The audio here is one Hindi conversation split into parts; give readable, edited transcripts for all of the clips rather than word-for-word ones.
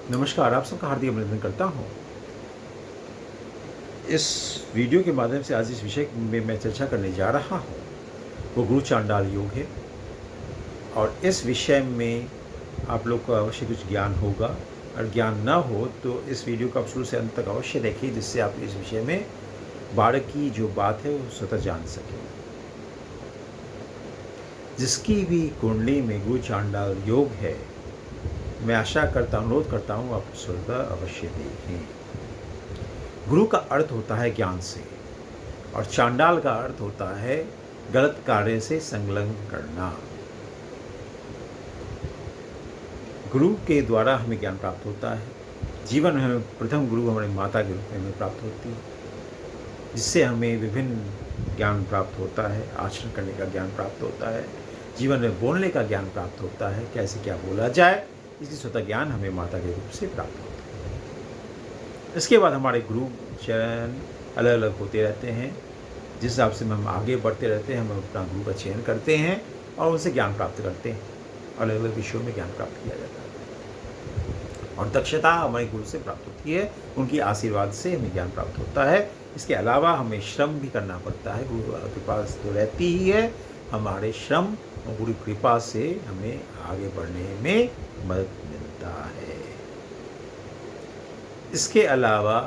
नमस्कार, आप सबका हार्दिक अभिनंदन करता हूँ। इस वीडियो के माध्यम से आज इस विषय में मैं चर्चा करने जा रहा हूँ, वो गुरु चांडाल योग है और इस विषय में आप लोग को अवश्य कुछ ज्ञान होगा और ज्ञान ना हो तो इस वीडियो को आप शुरू से अंत तक अवश्य देखिए, जिससे आप इस विषय में बारीकी जो बात है वो स्वतः जान सकें। जिसकी भी कुंडली में गुरु चांडाल योग है, मैं आशा करता हूँ, अनुरोध करता हूँ आप स्वतः अवश्य देखें। गुरु का अर्थ होता है ज्ञान से और चांडाल का अर्थ होता है गलत कार्य से संलग्न करना। गुरु के द्वारा हमें ज्ञान प्राप्त होता है। जीवन में प्रथम गुरु हमारी माता के रूप में हमें प्राप्त होती है, जिससे हमें विभिन्न ज्ञान प्राप्त होता है। आचरण करने का ज्ञान प्राप्त होता है, जीवन में बोलने का ज्ञान प्राप्त होता है, कैसे क्या बोला जाए, इसकी स्वतः ज्ञान हमें माता के रूप से प्राप्त होता है। इसके बाद हमारे गुरु चयन अलग अलग होते रहते हैं, जिस हिसाब से हम आगे बढ़ते रहते हैं, हम अपना गुरु का चयन करते हैं और उनसे ज्ञान प्राप्त करते हैं। अलग अलग विषयों में ज्ञान प्राप्त किया जाता है और दक्षता हमारे गुरु से प्राप्त होती है, उनकी आशीर्वाद से हमें ज्ञान प्राप्त होता है। इसके अलावा हमें श्रम भी करना पड़ता है। गुरु कृपा तो रहती ही है, हमारे श्रम और गुरु कृपा से हमें आगे बढ़ने में मदद मिलता है। इसके अलावा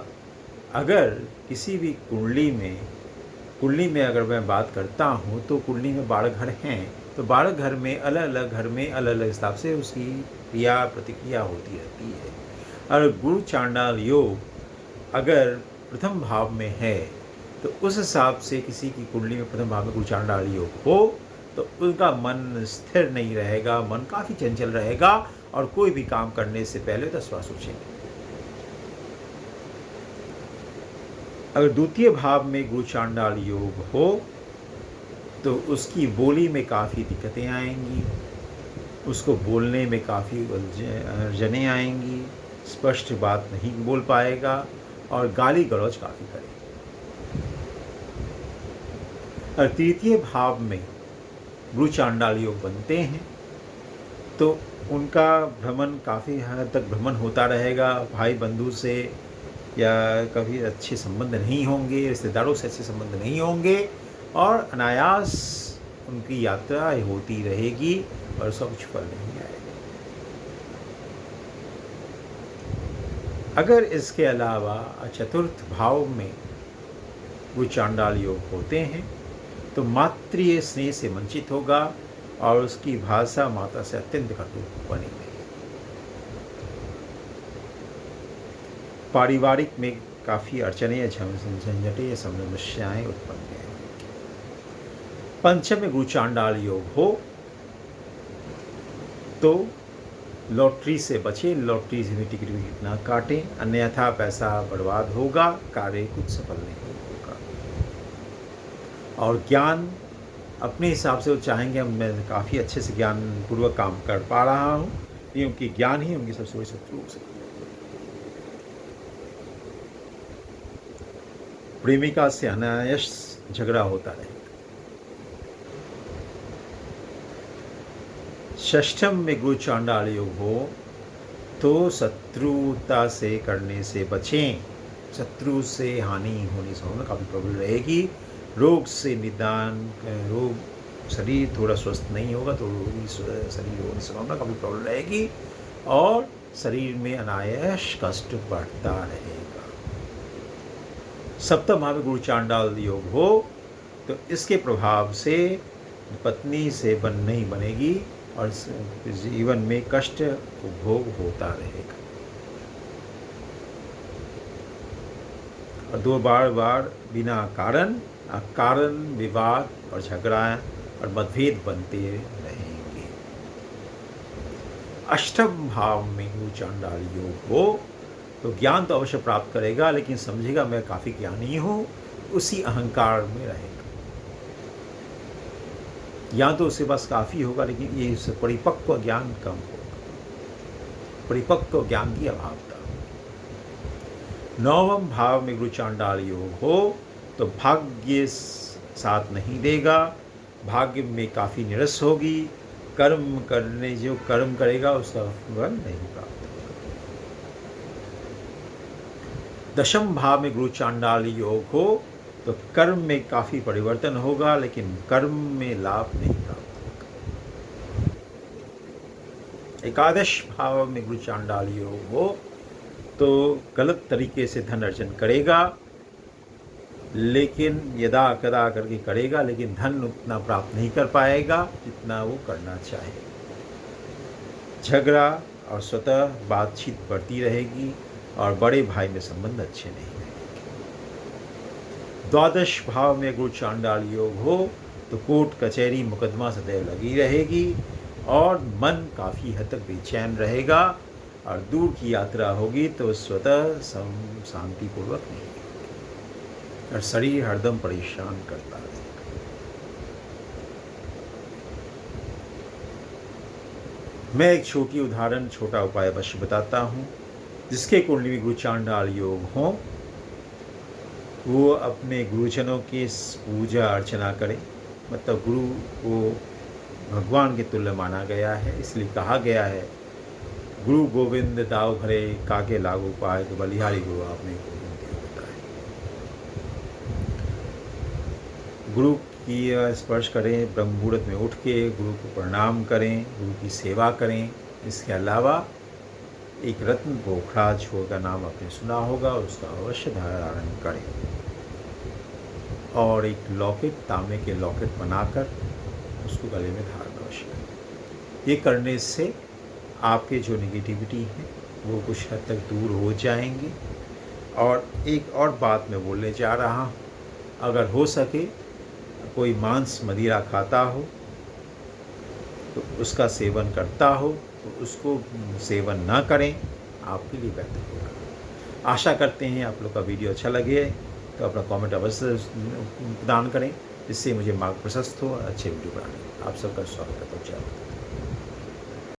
अगर किसी भी कुंडली में अगर मैं बात करता हूँ तो कुंडली में 12 घर हैं, तो 12 घर में अलग अलग हिसाब से उसकी क्रिया प्रतिक्रिया होती रहती है। और गुरु चांडाल योग अगर प्रथम भाव में है तो उस हिसाब से किसी की कुंडली में प्रथम भाव में गुरु चांडाल योग हो तो उनका मन स्थिर नहीं रहेगा, मन काफ़ी चंचल रहेगा और कोई भी काम करने से पहले 10 बार सोचेंगे। अगर द्वितीय भाव में गुरु चांडाल योग हो तो उसकी बोली में काफ़ी दिक्कतें आएंगी, उसको बोलने में काफ़ी अड़चनें आएंगी, स्पष्ट बात नहीं बोल पाएगा और गाली गलौज काफ़ी करेगा। और तृतीय भाव में गुरु चांडाल योग बनते हैं तो उनका भ्रमण काफ़ी हद तक भ्रमण होता रहेगा, भाई बंधु से या कभी अच्छे संबंध नहीं होंगे, रिश्तेदारों से अच्छे संबंध नहीं होंगे और अनायास उनकी यात्रा होती रहेगी और उसका कुछ फल नहीं आएगा। अगर इसके अलावा चतुर्थ भाव में वो चांडाल योग होते हैं तो मातृ स्नेह से वंचित होगा और उसकी भाषा माता से अत्यंत कटु बनी रहेगी। पारिवारिक में काफ़ी अड़चनें, झंझटें, समस्याएं उत्पन्न होंगी। पंचम में गुरु चांडाल योग हो तो लॉटरी से बचें, लॉटरी से भी टिकट विकट ना काटें, अन्यथा पैसा बर्बाद होगा, कार्य कुछ सफल नहीं होगा। और ज्ञान अपने हिसाब से वो चाहेंगे मैं काफ़ी अच्छे से ज्ञान पूर्वक काम कर पा रहा हूँ, ये उनकी ज्ञान ही उनकी सबसे बड़ी शत्रु हो सकती है। प्रेमिका से अनायास झगड़ा होता रहेगा। षष्ठम में गुरु चांडाल योग हो तो शत्रुता से करने से बचें, शत्रु से हानि होने से होना काफ़ी प्रॉब्लम रहेगी। रोग से निदान, रोग शरीर थोड़ा स्वस्थ नहीं होगा तो रोगी शरीर होने से होना काफ़ी प्रॉब्लम रहेगी और शरीर में अनायास कष्ट बढ़ता रहेगा। सप्तम भाव में गुरु चांडाल योग हो तो इसके प्रभाव से पत्नी से नहीं बनेगी और जीवन में कष्ट उपभोग होता रहेगा और दो बार बिना कारण विवाद और झगड़ा और मतभेद बनते रहेंगे। अष्टम भाव में गुरु चांडाल योग हो तो ज्ञान तो अवश्य प्राप्त करेगा, लेकिन समझेगा मैं काफ़ी ज्ञानी हूँ, उसी अहंकार में रहेगा। ज्ञान तो उसके पास काफ़ी होगा लेकिन ये परिपक्व ज्ञान कम होगा, परिपक्व ज्ञान की अभावता। नवम भाव में गुरु चांडाल योग हो तो भाग्य साथ नहीं देगा, भाग्य में काफ़ी निरस होगी, कर्म करेगा उसका फल नहीं प्राप्त होगा। दशम भाव में गुरु चांडाल योग हो तो कर्म में काफ़ी परिवर्तन होगा, लेकिन कर्म में लाभ नहीं प्राप्त होगा। एकादश भाव में गुरु चांडाल योग हो तो गलत तरीके से धन अर्जन करेगा, लेकिन यदा कदा करके करेगा, लेकिन धन उतना प्राप्त नहीं कर पाएगा जितना वो करना चाहे। झगड़ा और स्वतः बातचीत बढ़ती रहेगी और बड़े भाई में संबंध अच्छे नहीं रहेंगे। द्वादश भाव में गुरु चांडाल योग हो तो कोर्ट कचहरी मुकदमा सदैव लगी रहेगी और मन काफ़ी हद तक बेचैन रहेगा, और दूर की यात्रा होगी तो स्वतः शांतिपूर्वक नहीं होगी और शरीर हरदम परेशान करता रहेगा। मैं एक छोटी उदाहरण, छोटा उपाय अवश्य बताता हूँ। जिसके कुंडली में गुरु चांडाल योग हो वो अपने गुरुजनों की पूजा अर्चना करें। मतलब गुरु को भगवान के तुल्य माना गया है, इसलिए कहा गया है गुरु गोविंद दाव भरे काके लागू पाए, तो बलिहारी गुरु आपने गोविंद देव बताए। गुरु की स्पर्श करें, ब्रह्म मुहूर्त में उठ के गुरु को प्रणाम करें, गुरु की सेवा करें। इसके अलावा एक रत्न पोखरा जो का नाम आपने सुना होगा, उसका अवश्य धारण करें और एक लॉकेट, तांबे के लॉकेट बनाकर उसको गले में धारण अवश्य करें। ये करने से आपके जो नेगेटिविटी है वो कुछ हद तक दूर हो जाएंगे। और एक और बात मैं बोलने जा रहा हूँ, अगर हो सके कोई मांस मदिरा खाता हो तो उसका सेवन करता हो तो उसको सेवन ना करें, आपके लिए बेहतर होगा। आशा करते हैं आप लोग का वीडियो अच्छा लगे तो अपना कमेंट अवश्य प्रदान करें, जिससे मुझे मार्ग प्रशस्त हो अच्छे वीडियो बनाने। आप सबका स्वागत है।